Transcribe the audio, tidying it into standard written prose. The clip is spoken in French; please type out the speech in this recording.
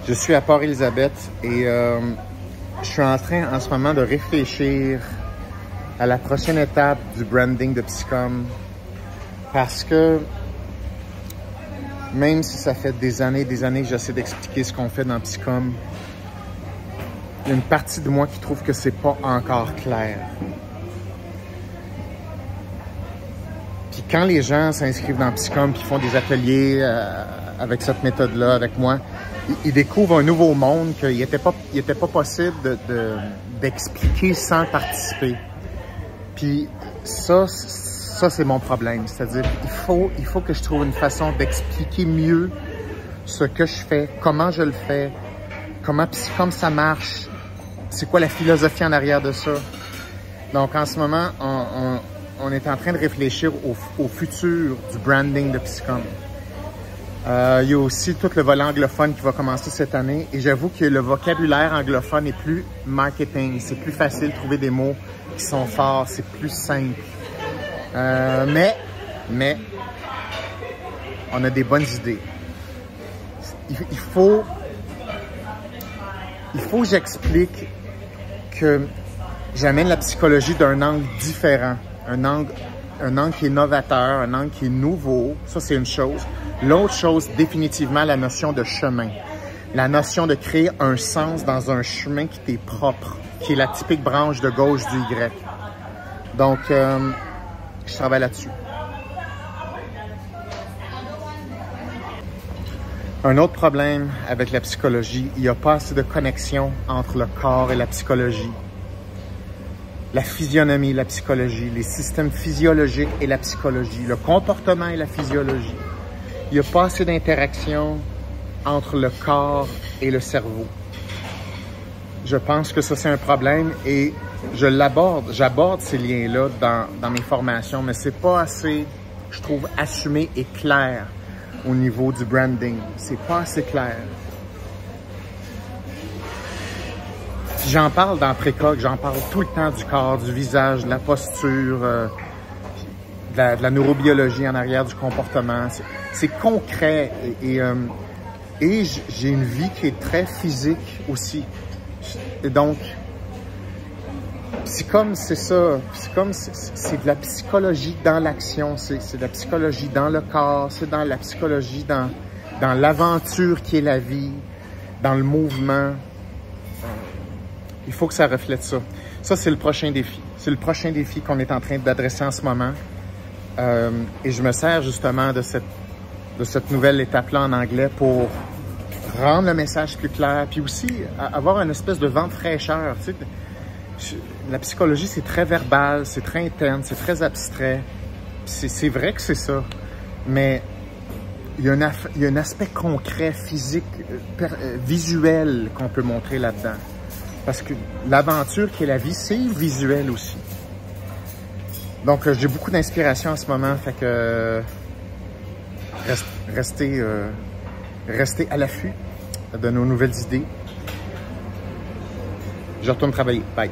Je suis à Port-Elizabeth et je suis en train en ce moment de réfléchir à la prochaine étape du branding de Psycom parce que même si ça fait des années que j'essaie d'expliquer ce qu'on fait dans Psycom, il y a une partie de moi qui trouve que c'est pas encore clair. Puis quand les gens s'inscrivent dans Psycom puis font des ateliers avec cette méthode-là, avec moi, ils découvrent un nouveau monde qu'il n'était pas possible d'expliquer sans participer. Puis ça c'est mon problème. C'est-à-dire il faut que je trouve une façon d'expliquer mieux ce que je fais, comment je le fais, comment Psycom ça marche, c'est quoi la philosophie en arrière de ça. Donc en ce moment, on est en train de réfléchir au futur du branding de Psycom. Il y a aussi tout le volet anglophone qui va commencer cette année et j'avoue que le vocabulaire anglophone est plus marketing. C'est plus facile de trouver des mots qui sont forts, c'est plus simple. Mais on a des bonnes idées. Il faut que j'explique que j'amène la psychologie d'un angle différent, un angle qui est novateur, un angle qui est nouveau. Ça, c'est une chose. L'autre chose, définitivement, la notion de chemin. La notion de créer un sens dans un chemin qui t'est propre, qui est la typique branche de gauche du Y. Donc, je travaille là-dessus. Un autre problème avec la psychologie, il n'y a pas assez de connexion entre le corps et la psychologie. La physionomie et la psychologie, les systèmes physiologiques et la psychologie, le comportement et la physiologie. Il n'y a pas assez d'interaction entre le corps et le cerveau. Je pense que ça, c'est un problème et j'aborde ces liens-là dans mes formations, mais c'est pas assez, je trouve, assumé et clair au niveau du branding. C'est pas assez clair. J'en parle dans Précoc, j'en parle tout le temps du corps, du visage, de la posture, de la neurobiologie en arrière du comportement. C'est concret et j'ai une vie qui est très physique aussi. Et donc, Psycom, c'est ça. Psycom, c'est de la psychologie dans l'action, c'est de la psychologie dans le corps, c'est dans la psychologie dans l'aventure qui est la vie, dans le mouvement. Il faut que ça reflète ça. Ça, c'est le prochain défi. C'est le prochain défi qu'on est en train d'adresser en ce moment. Et je me sers justement de cette nouvelle étape-là en anglais pour rendre le message plus clair, puis aussi avoir une espèce de vent de fraîcheur. Tu sais, la psychologie, c'est très verbal, c'est très interne, c'est très abstrait. C'est vrai que c'est ça, mais il y a un aspect concret, physique, visuel qu'on peut montrer là-dedans. Parce que l'aventure qui est la vie, c'est visuel aussi. Donc, j'ai beaucoup d'inspiration en ce moment, fait que restez à l'affût de nos nouvelles idées. Je retourne travailler. Bye.